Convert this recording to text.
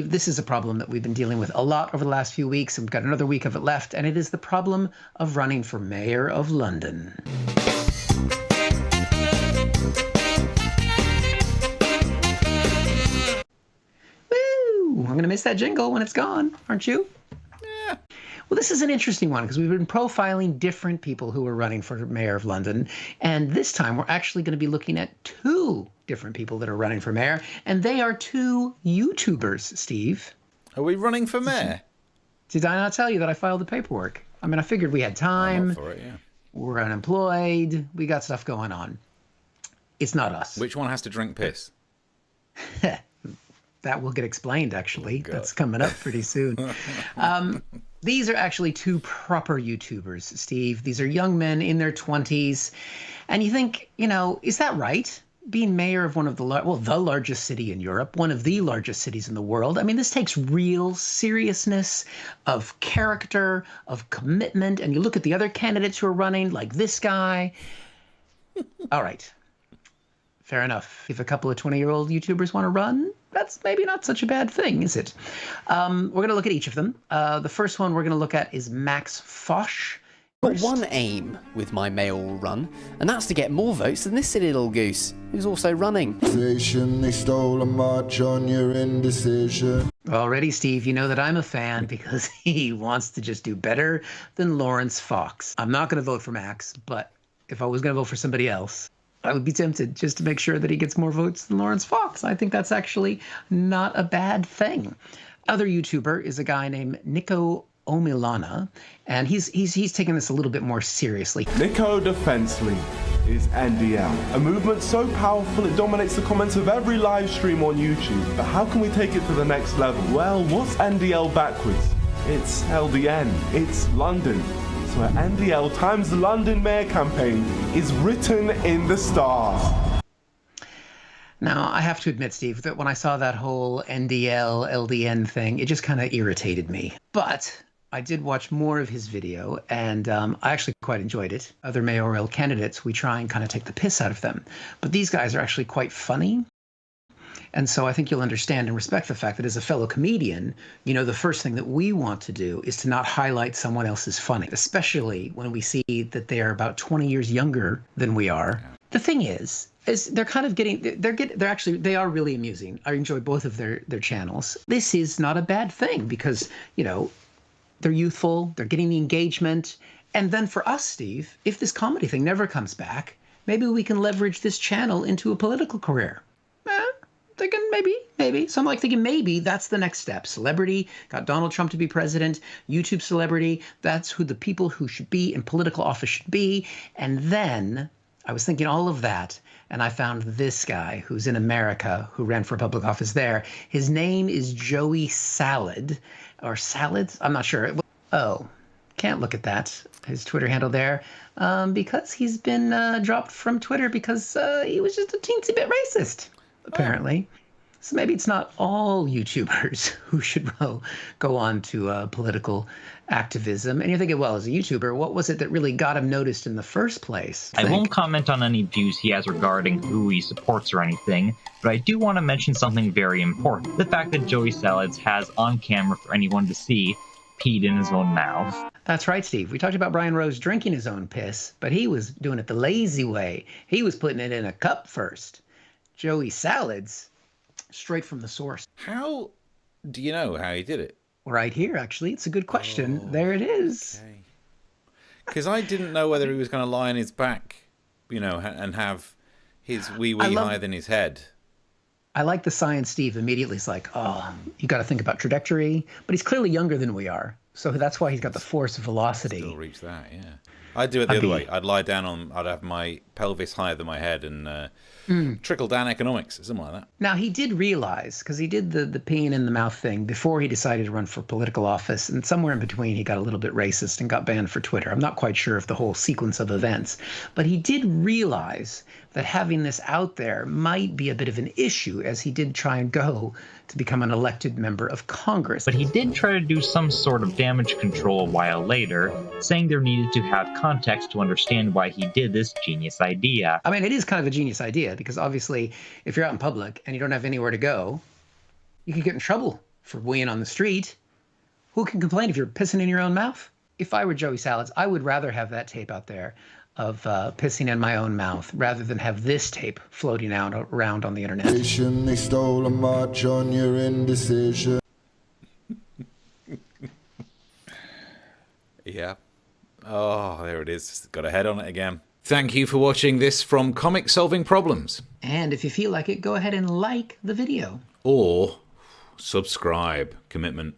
This is a problem that we've been dealing with a lot over the last few weeks, and we've got another week of it left, and it is the problem of running for mayor of London. Woo! I'm going to miss that jingle when it's gone, aren't you? Yeah. Well, this is an interesting one because we've been profiling different people who are running for mayor of London. And this time we're actually going to be looking at two different people that are running for mayor. And they are two YouTubers, Steve. Are we running for mayor? Did I not tell you that I filed the paperwork? I mean, I figured we had time. I'm up for it, yeah. We're unemployed. We got stuff going on. It's not us. Which one has to drink piss? That will get explained, actually. That's coming up pretty soon. These are actually two proper YouTubers, Steve. These are young men in their 20s. And you think, you know, is that right? Being mayor of one of the, the largest city in Europe, one of the largest cities in the world. I mean, this takes real seriousness of character, of commitment. And you look at the other candidates who are running, like this guy. All right. Fair enough. If a couple of 20-year-old YouTubers want to run, that's maybe not such a bad thing, is it? We're going to look at each of them. The first one we're going to look at is Max Fosh. Got one aim with my mayoral run, and that's to get more votes than this silly little goose, who's also running. They stole a march on your indecision. Already, Steve, you know that I'm a fan because he wants to just do better than Laurence Fox. I'm not going to vote for Max, but if I was going to vote for somebody else, I would be tempted just to make sure that he gets more votes than Laurence Fox. I think that's actually not a bad thing. Other YouTuber is a guy named Niko Omilana, and he's taking this a little bit more seriously. Niko Defense League is NDL, a movement so powerful it dominates the comments of every live stream on YouTube. But how can we take it to the next level? Well, what's NDL backwards? It's LDN, it's London. So NDL times the London Mayor campaign is written in the stars. Now, I have to admit, Steve, that when I saw that whole NDL, LDN thing, it just kind of irritated me. But I did watch more of his video, and I actually quite enjoyed it. Other mayoral candidates, we try and kind of take the piss out of them. But these guys are actually quite funny. And so I think you'll understand and respect the fact that as a fellow comedian, you know, the first thing that we want to do is to not highlight someone else's funny, especially when we see that they are about 20 years younger than we are. The thing is they're kind of they are really amusing. I enjoy both of their channels. This is not a bad thing because, you know, they're youthful, they're getting the engagement. And then for us, Steve, if this comedy thing never comes back, maybe we can leverage this channel into a political career. Thinking maybe. So I'm like thinking maybe that's the next step. Celebrity, got Donald Trump to be president, YouTube celebrity, that's who the people who should be in political office should be. And then I was thinking all of that, and I found this guy who's in America who ran for public office there. His name is Joey Salad, or Salads? I'm not sure. Oh, can't look at that. His Twitter handle there, because he's been dropped from Twitter because he was just a teensy bit racist. Apparently. So maybe it's not all YouTubers who should go on to political activism. And you're thinking, well, as a YouTuber, what was it that really got him noticed in the first place? I won't comment on any views he has regarding who he supports or anything, but I do want to mention something very important. The fact that Joey Salads has on camera for anyone to see peed in his own mouth. That's right, Steve. We talked about Brian Rose drinking his own piss, but he was doing it the lazy way. He was putting it in a cup first. Joey Salads, straight from the source. How do you know how he did it? Right here, actually. It's a good question. There it is. Because I didn't know whether he was going to lie on his back, you know, and have his wee higher than his head. I like the science, Steve. Immediately it's like, oh, you got to think about trajectory. But he's clearly younger than we are. So that's why he's got the force of velocity. Still reach that, yeah. I'd do it the other way. I'd lie down I'd have my pelvis higher than my head and trickle down economics, something like that. Now, he did realize, because he did the peeing in the mouth thing before he decided to run for political office. And somewhere in between, he got a little bit racist and got banned for Twitter. I'm not quite sure of the whole sequence of events. But he did realize that having this out there might be a bit of an issue as he did try and go to become an elected member of Congress. But he did try to do some sort of damage control a while later, saying there needed to have context to understand why he did this genius idea. I mean, it is kind of a genius idea because obviously if you're out in public and you don't have anywhere to go, you could get in trouble for weeing on the street. Who can complain if you're pissing in your own mouth? If I were Joey Salads, I would rather have that tape out there of pissing in my own mouth rather than have this tape floating out around on the internet. They stole a march on your indecision. Yeah. Oh, there it is. Got a head on it again. Thank you for watching this from Comic Solving Problems. And if you feel like it, go ahead and like the video. Or subscribe. Commitment.